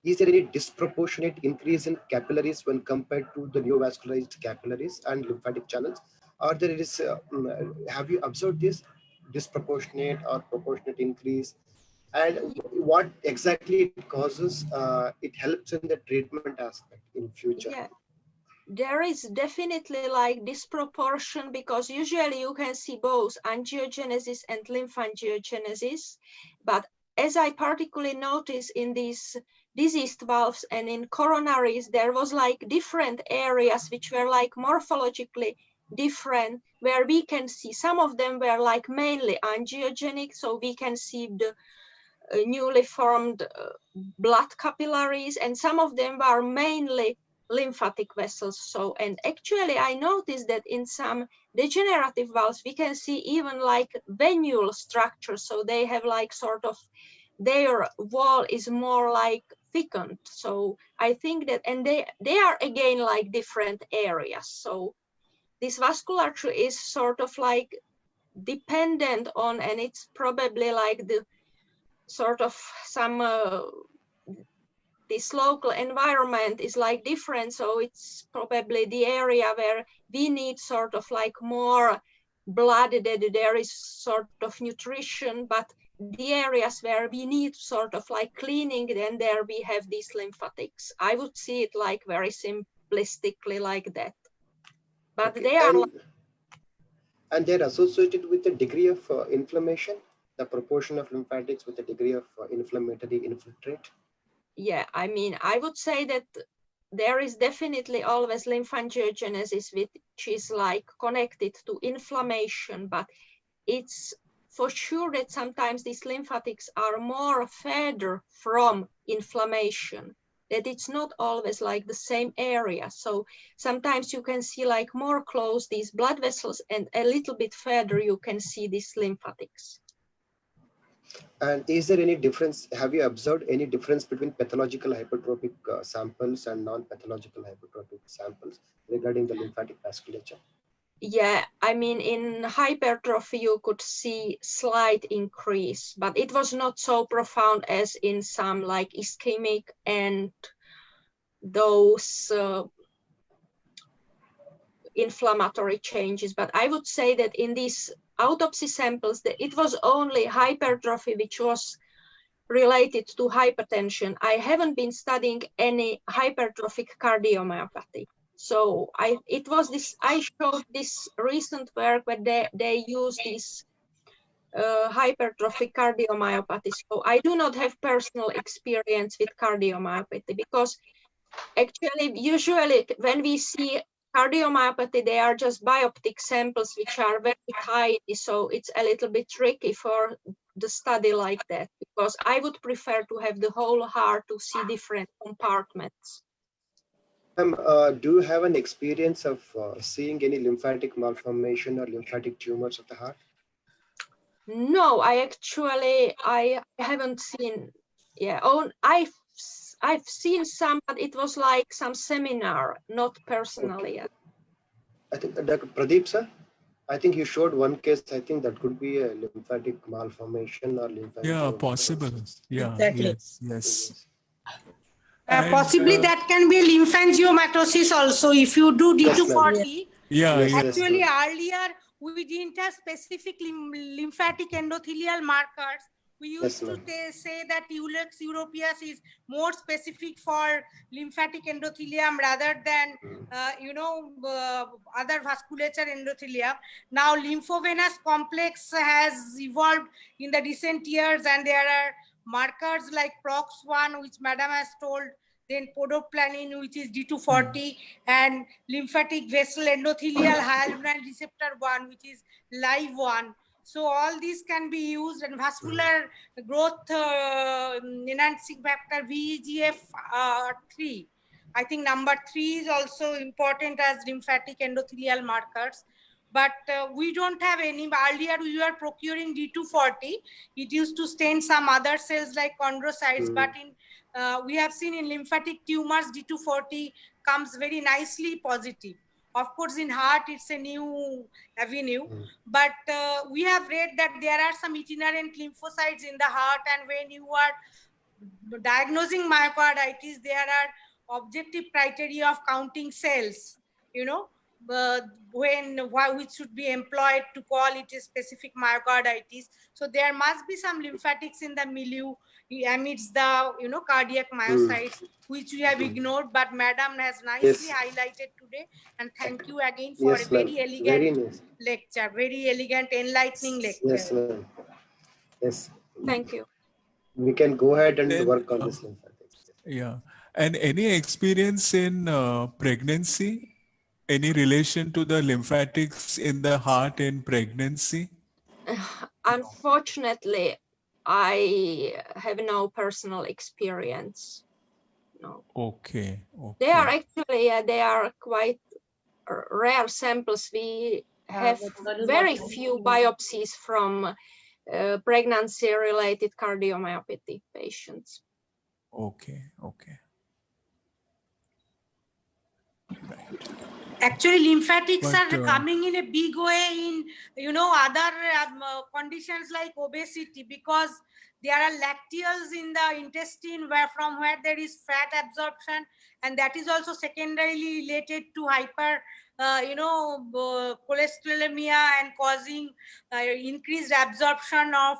Is there any disproportionate increase in capillaries when compared to the neovascularized capillaries and lymphatic channels? Or there is, have you observed this disproportionate or proportionate increase? And what exactly it causes? It helps in the treatment aspect in future. Yeah. There is definitely like disproportion because usually you can see both angiogenesis and lymphangiogenesis. But as I particularly noticed in these diseased valves and in coronaries, there was like different areas which were like morphologically different, where we can see some of them were like mainly angiogenic. So we can see newly formed blood capillaries, and some of them were mainly lymphatic vessels. So, and actually I noticed that in some degenerative valves we can see even like venule structure. So they have like sort of, their wall is more like thickened. So I think that, and they are again like different areas. So this vasculature is sort of like dependent on, and it's probably like the sort of some this local environment is like different. So it's probably the area where we need sort of like more blood, that there is sort of nutrition, but the areas where we need sort of like cleaning, then there we have these lymphatics. I would see it like very simplistically like that. But Okay. they are And they're associated with the degree of inflammation, the proportion of lymphatics with the degree of inflammatory infiltrate. Yeah, I mean, I would say that there is definitely always lymphangiogenesis, which is like connected to inflammation, but it's for sure that sometimes these lymphatics are more further from inflammation, that it's not always like the same area. So sometimes you can see like more close these blood vessels, and a little bit further you can see these lymphatics. And is there any difference? Have you observed any difference between pathological hypertrophic samples and non-pathological hypertrophic samples regarding the lymphatic vasculature? Yeah, I mean, in hypertrophy, you could see slight increase, but it was not so profound as in some like ischemic and those inflammatory changes. But I would say that in these autopsy samples, that it was only hypertrophy which was related to hypertension. I haven't been studying any hypertrophic cardiomyopathy. So I showed this recent work where they use this hypertrophic cardiomyopathy. So I do not have personal experience with cardiomyopathy, because actually usually when we see cardiomyopathy, they are just bioptic samples which are very tiny. So it's a little bit tricky for the study like that, because I would prefer to have the whole heart to see different compartments. Do you have an experience of seeing any lymphatic malformation or lymphatic tumors of the heart? No, I haven't seen. Yeah, I've seen some, but it was like some seminar, not personally. Okay. I think Dr. Pradeep sir, I think you showed one case. I think that could be a lymphatic malformation or lymphatic. Yeah, possible. Yeah, Exactly. yes. Possibly And, that can be lymphangiomatosis also. If you do D240, yes. actually earlier we didn't have specific lymphatic endothelial markers. We used to say that Ulex europaeus is more specific for lymphatic endothelium rather than other vasculature endothelium. Now lymphovenous complex has evolved in the recent years, and there are markers like PROX1, which Madam has told, then podoplanin, which is D240, and lymphatic vessel endothelial hyaluronide receptor 1, which is live 1. So all these can be used, and vascular growth enhancing factor VEGF3. I think number 3 is also important as lymphatic endothelial markers. But we don't have any. Earlier we were procuring D240. It used to stain some other cells like chondrocytes, but in we have seen in lymphatic tumors, D240 comes very nicely positive. Of course, in heart, it's a new avenue, but we have read that there are some itinerant lymphocytes in the heart, and when you are diagnosing myocarditis, there are objective criteria of counting cells, which should be employed to call it a specific myocarditis. So there must be some lymphatics in the milieu amidst the cardiac myocytes, which we have ignored, but Madam has nicely highlighted today. And thank you again for a very elegant lecture, very elegant, enlightening lecture. Yes, ma'am. Yes. Thank you. We can go ahead and work on this lymphatics. Yeah. And any experience in pregnancy? Any relation to the lymphatics in the heart in pregnancy? Unfortunately, I have no personal experience. No. Okay. They are Okay. actually, they are quite rare samples. We have very few biopsies from pregnancy-related cardiomyopathy patients. Okay. Okay. Right. Actually, lymphatics But are coming in a big way in, other conditions like obesity, because there are lacteals in the intestine from where there is fat absorption, and that is also secondarily related to hyper, cholesterolemia and causing increased absorption of,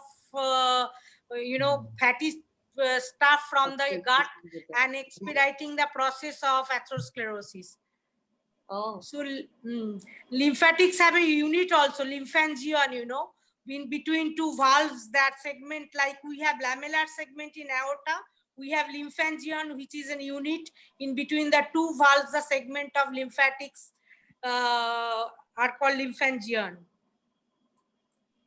fatty stuff from the gut and expediting the process of atherosclerosis. Oh. So lymphatics have a unit also, lymphangion, in between two valves, that segment, like we have lamellar segment in aorta, we have lymphangion, which is a unit in between the two valves. The segment of lymphatics are called lymphangion.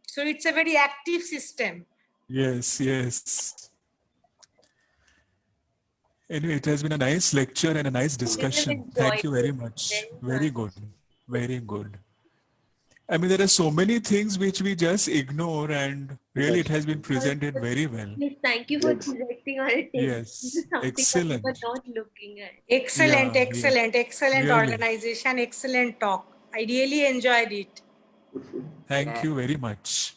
So it's a very active system. yes, yes. Anyway, it has been a nice lecture and a nice discussion. Thank you very much. Very good. Very good. I mean, there are so many things which we just ignore, and really it has been presented very well. Yes, thank you for directing our attention to Yes, something that we excellent. were not looking at. Excellent, Yeah, excellent, excellent really. organization, excellent talk. I really enjoyed it. Thank you very much.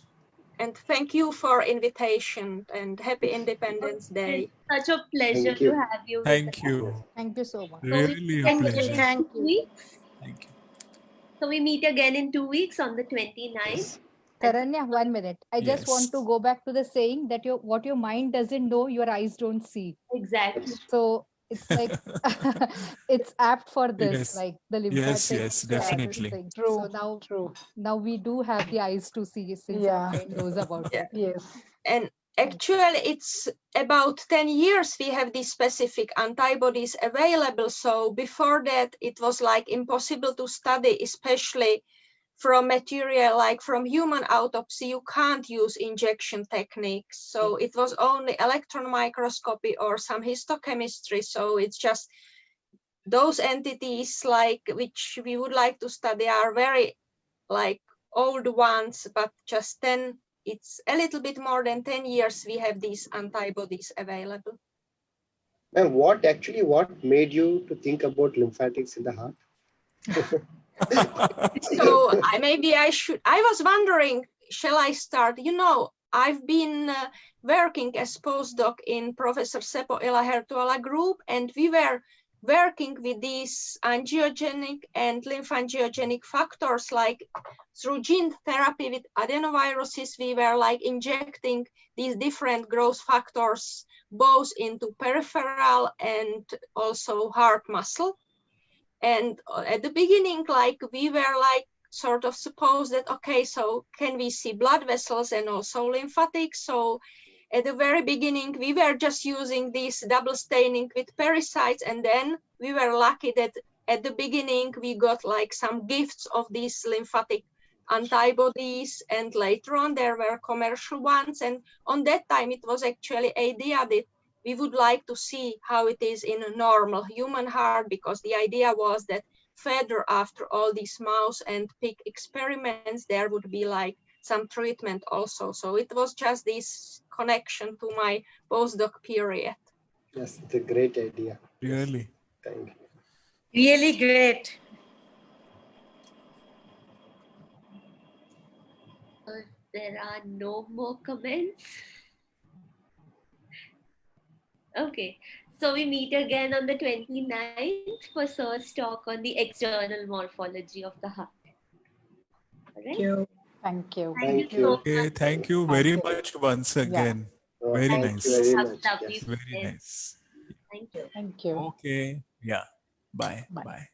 And thank you for invitation, and happy Independence Day. It's such a pleasure to have you with Thank us. you. Thank you so much. Really a pleasure. Thank you. Thank you. So we meet again in 2 weeks on the 29th. Taranya, 1 minute. I just want to Yes. go back to the saying that what your mind doesn't know, your eyes don't see. Exactly. So it's like it's apt for this, Yes. like the Yes, lymphatic. yes, definitely. Thing. True. So True. now we do have the eyes to see since Yeah. our brain knows about it. Yes. And actually, it's about 10 years we have these specific antibodies available. So before that, it was like impossible to study, especially from material like from human autopsy. You can't use injection techniques. So it was only electron microscopy or some histochemistry. So it's just those entities like which we would like to study are very like old ones, but just 10, it's a little bit more than 10 years we have these antibodies available. And what made you to think about lymphatics in the heart? So I was wondering, shall I start? I've been working as postdoc in Professor Seppo Elahertuala group, and we were working with these angiogenic and lymphangiogenic factors, like through gene therapy with adenoviruses. We were like injecting these different growth factors both into peripheral and also heart muscle. And at the beginning, like we were like sort of suppose that, okay, so can we see blood vessels and also lymphatics? So at the very beginning, we were just using this double staining with pericytes, and then we were lucky that at the beginning we got like some gifts of these lymphatic antibodies, and later on there were commercial ones. And on that time, it was actually idea that we would like to see how it is in a normal human heart, because the idea was that further after all these mouse and pig experiments, there would be like some treatment also. So it was just this connection to my postdoc period. Yes, it's a great idea. Really. Thank you. Really great. There are no more comments. Okay, so we meet again on the 29th for Sir's talk on the external morphology of the heart. All right? Thank you. Thank you. Okay, thank you very much once again. Very Thank nice. you very Have much. a lovely Yes. Very day. nice. Thank you. Thank you. Okay. Yeah. Bye. Bye. Bye.